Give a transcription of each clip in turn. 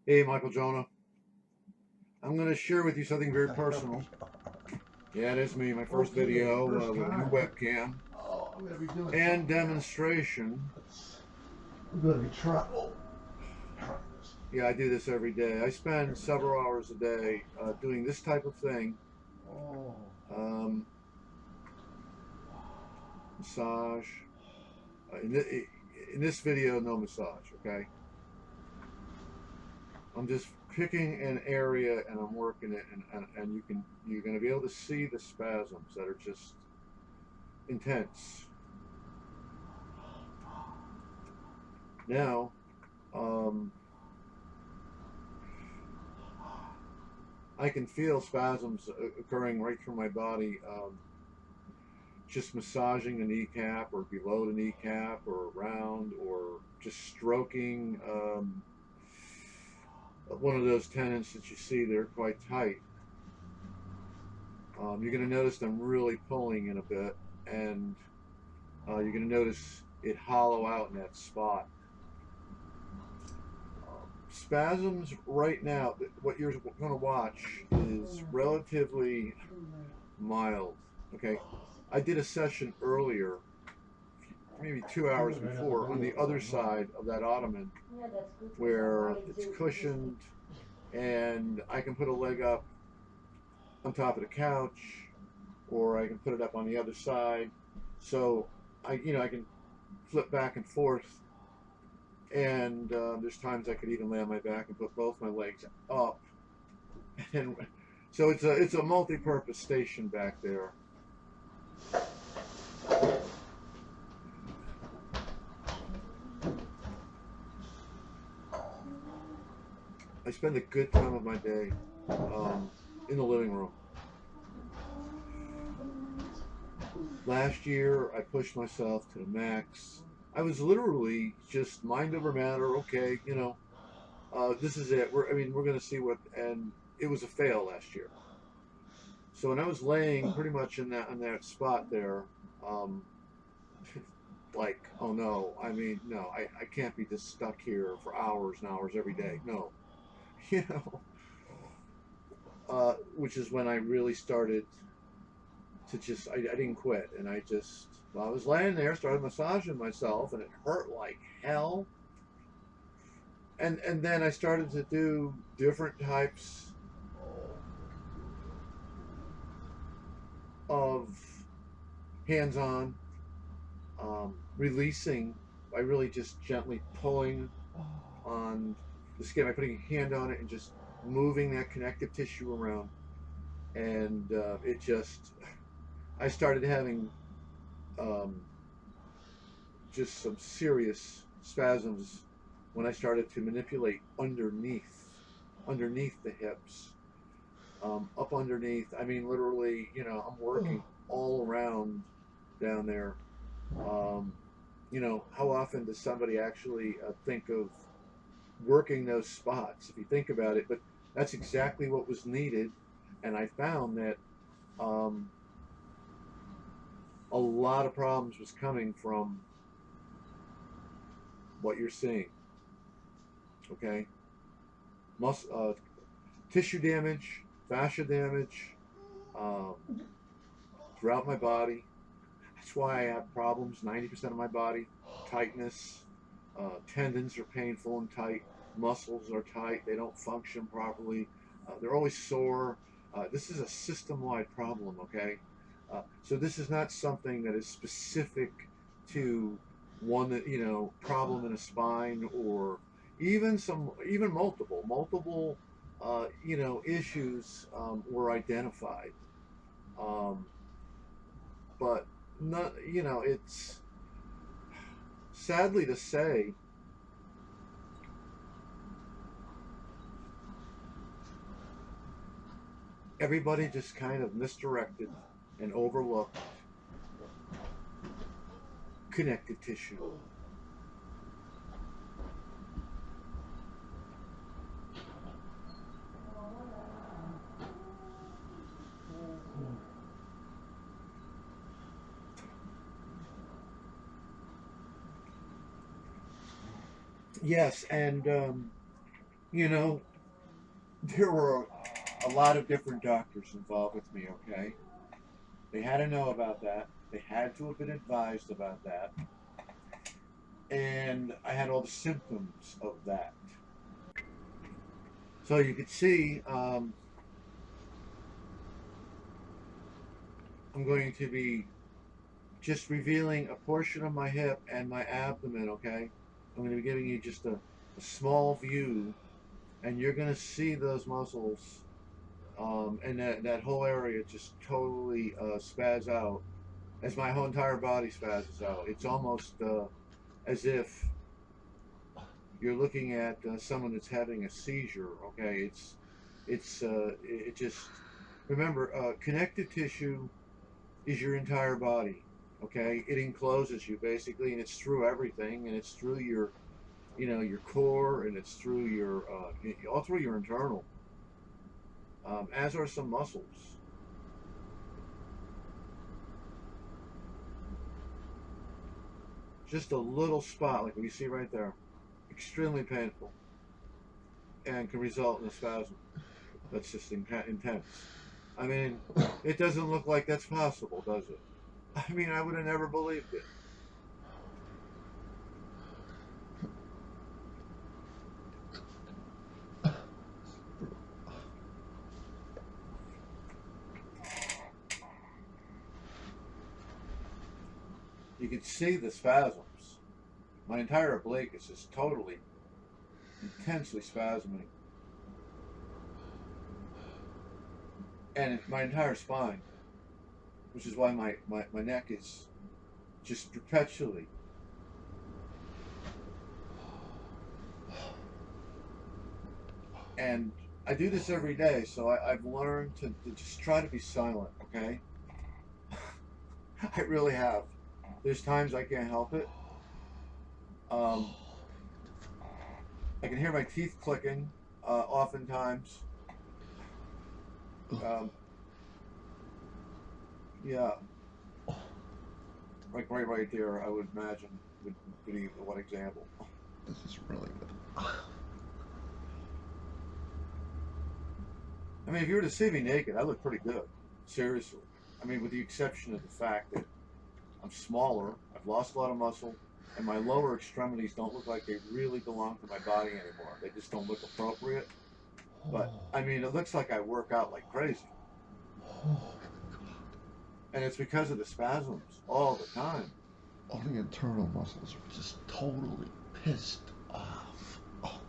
Hey, Michael Jonah. I'm going to share with you something very personal. Yeah, it is me, my first video with a new webcam Oh, I'm going to be doing and demonstration. I'm going to be trying this. Yeah, I do this every day. I spend several hours a day doing this type of thing. Oh. Um, Massage. In this video, no massage, okay? I'm just picking an area and I'm working it, and you're going to be able to see the spasms that are just intense. Now, I can feel spasms occurring right through my body, just massaging the kneecap or below the kneecap or around, or just stroking one of those tendons that you see they're quite tight. You're going to notice I'm really pulling in a bit, and you're going to notice it hollow out in that spot. Spasms right now, what you're going to watch is relatively mild. Okay, I did a session earlier, maybe 2 hours before, on the other side of that ottoman where it's cushioned and I can put a leg up on top of the couch, or I can put it up on the other side. So I can flip back and forth, and there's times I could even lay on my back and put both my legs up. And so it's a multi-purpose station back there. I spend a good time of my day in the living room. Last year, I pushed myself to the max. I was literally just mind over matter. Okay, this is it. We're going to see what, and it was a fail last year. So when I was laying pretty much in that spot there, um, like, oh no, no, I can't be just stuck here for hours and hours every day. No, you know, which is when I really started to just, I didn't quit, and I was laying there, started massaging myself, and it hurt like hell. And then I started to do different types of hands-on releasing by really just gently pulling on the skin, by putting a hand on it and just moving that connective tissue around. And I started having um, just some serious spasms when I started to manipulate underneath the hips, up underneath. Literally, I'm working all around down there. Um, how often does somebody actually think of working those spots, if you think about it? But that's exactly what was needed, and I found that um, a lot of problems was coming from what you're seeing. Okay, tissue damage, fascia damage um, throughout my body. That's why I have problems. 90% of my body, tightness, tendons are painful and tight, muscles are tight, they don't function properly, they're always sore. This is a system-wide problem, okay? So this is not something that is specific to one that, problem in a spine, or even multiple issues were identified. Um, but not, it's sadly to say, everybody just kind of misdirected and overlooked connective tissue. Yes, and You know, there were a lot of different doctors involved with me, okay? They had to know about that. They had to have been advised about that. And I had all the symptoms of that. So you could see, I'm going to be just revealing a portion of my hip and my abdomen, okay? I'm going to be giving you just a small view, and you're going to see those muscles, and that whole area just totally spaz out as my whole entire body spazzes out. It's almost as if you're looking at someone that's having a seizure, okay? It just, remember, connective tissue is your entire body, okay? It encloses you basically, and it's through everything, and it's through your, your core, and it's through your, all through your internal, as are some muscles. Just a little spot, like what you see right there, extremely painful, and can result in a spasm that's just intense. I mean, it doesn't look like that's possible, does it? I mean, I would have never believed it. You can see the spasms. My entire oblique is just totally, intensely spasming. And my entire spine, which is why my neck is just perpetually. And I do this every day, so I've learned to just try to be silent, okay? I really have. There's times I can't help it. Um, I can hear my teeth clicking, oftentimes. Um, yeah, like right there, I would imagine would be one example. This is really good. I mean, if you were to see me naked, I look pretty good. Seriously. I mean, with the exception of the fact that I'm smaller, I've lost a lot of muscle, and my lower extremities don't look like they really belong to my body anymore. They just don't look appropriate. But, I mean, it looks like I work out like crazy. And it's because of the spasms all the time. All the internal muscles are just totally pissed off. Oh.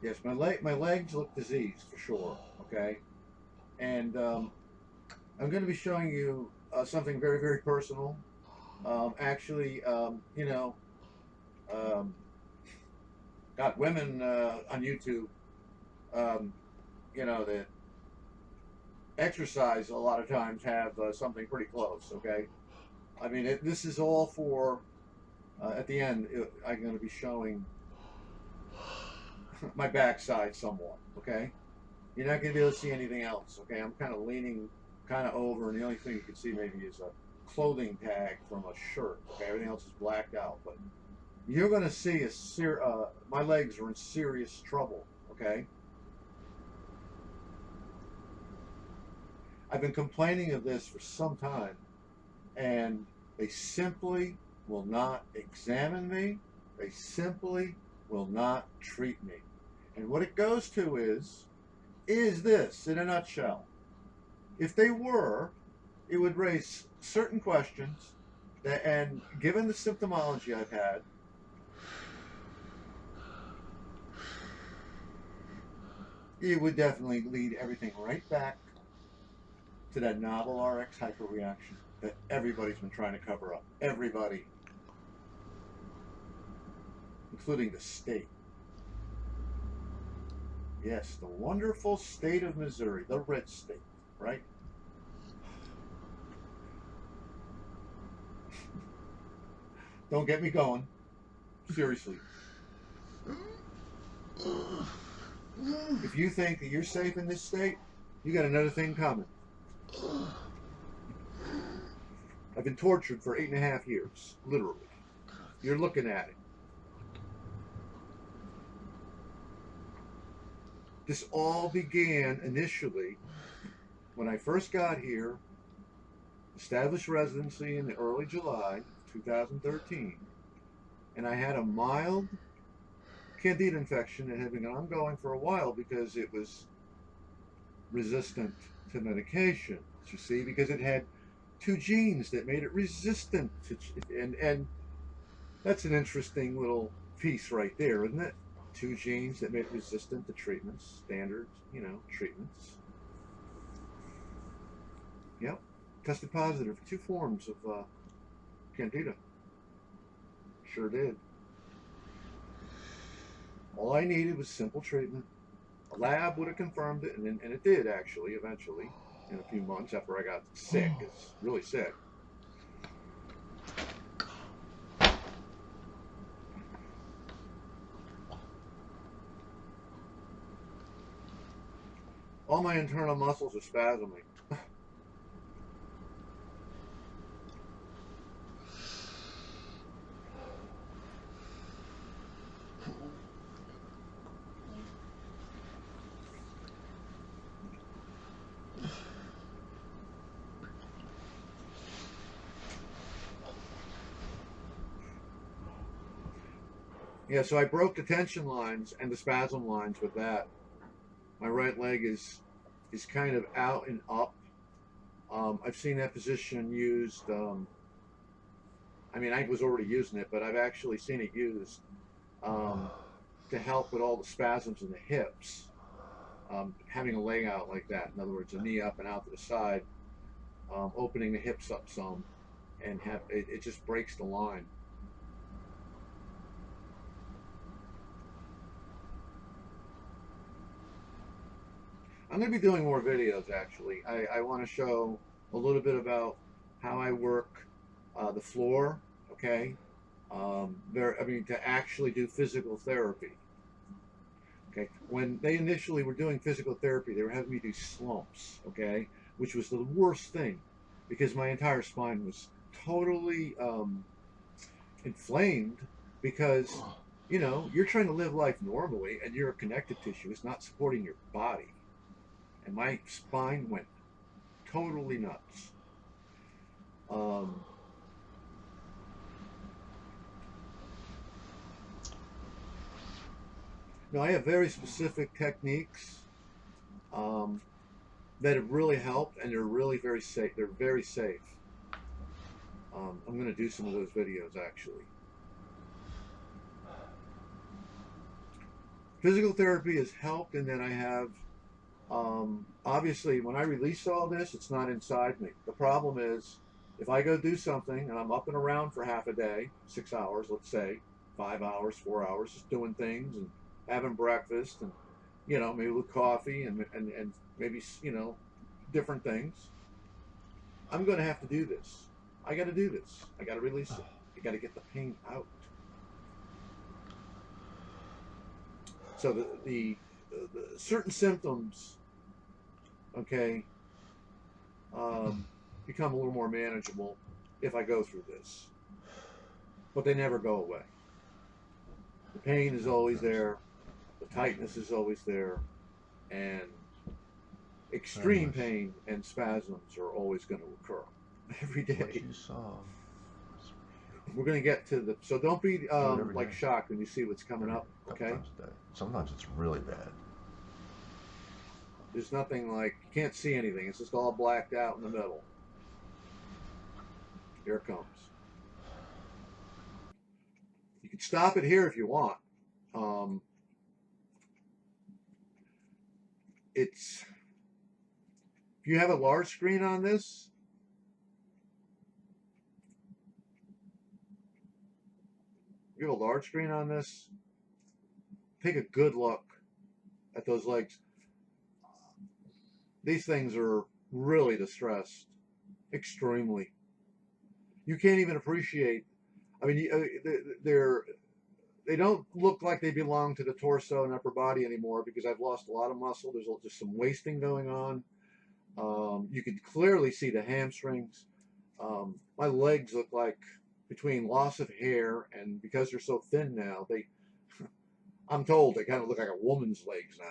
Yes, my legs look diseased for sure, okay? And I'm going to be showing you something very, very personal. Actually, um, got women on YouTube, um, that exercise a lot of times have something pretty close, okay? I mean, this is all for, at the end, I'm going to be showing my backside somewhat, okay? You're not going to be able to see anything else, okay? I'm kind of leaning kind of over, and the only thing you can see maybe is a clothing tag from a shirt, okay? Everything else is blacked out, but you're going to see my legs are in serious trouble, okay? I've been complaining of this for some time, and they simply will not examine me. They simply will not treat me. And what it goes to is this, in a nutshell. If they were, it would raise certain questions that, and given the symptomology I've had, it would definitely lead everything right back to that novel RX hyperreaction that everybody's been trying to cover up. Everybody, including the state. Yes, the wonderful state of Missouri, the red state, right? Don't get me going. Seriously. If you think that you're safe in this state, you got another thing coming. I've been tortured for 8.5 years, literally. You're looking at it. This all began initially when I first got here, established residency in the early July of 2013, and I had a mild candida infection that had been ongoing for a while because it was resistant to medication. You see, because it had 2 genes that made it resistant to, and that's an interesting little piece right there, isn't it? 2 genes that made it resistant to treatments, standard, treatments. Yep, tested positive for 2 forms of candida. Sure did. All I needed was simple treatment. A lab would have confirmed it, and it did actually, eventually, in a few months after I got sick. It's really sick. All my internal muscles are spasming. Yeah, so I broke the tension lines and the spasm lines with that. My right leg is kind of out and up. I've seen that position used. I mean, I was already using it, but I've actually seen it used to help with all the spasms in the hips. Having a leg out like that, in other words, a knee up and out to the side, opening the hips up some, and it just breaks the line. I'm going to be doing more videos, actually. I want to show a little bit about how I work the floor, okay? To actually do physical therapy. Okay, when they initially were doing physical therapy, they were having me do slumps, okay, which was the worst thing because my entire spine was totally inflamed because, you're trying to live life normally and your connective tissue is not supporting your body. And my spine went totally nuts. Now, I have very specific techniques that have really helped, and they're really very safe. They're very safe. I'm going to do some of those videos, actually. Physical therapy has helped in that I have, obviously, when I release all this, it's not inside me. The problem is, if I go do something and I'm up and around for half a day, 6 hours, let's say, 5 hours, 4 hours, just doing things and having breakfast and, maybe with coffee and maybe, different things, I'm going to have to do this. I got to do this. I got to release it. I got to get the pain out. So the certain symptoms, okay, become a little more manageable if I go through this. But they never go away. The pain is always there. The tightness is always there. And extreme pain and spasms are always going to occur every day. What you saw. We're going to get to the... So don't be like shocked when you see what's coming up, okay? Sometimes it's really bad. There's nothing like... You can't see anything. It's just all blacked out in the middle. Here it comes. You can stop it here if you want. If you have a large screen on this, take a good look at those legs. These things are really distressed, extremely. You can't even appreciate. I mean, They don't look like they belong to the torso and upper body anymore because I've lost a lot of muscle. There's just some wasting going on. You can clearly see the hamstrings. My legs look like, between loss of hair and because they're so thin now, I'm told they kind of look like a woman's legs now.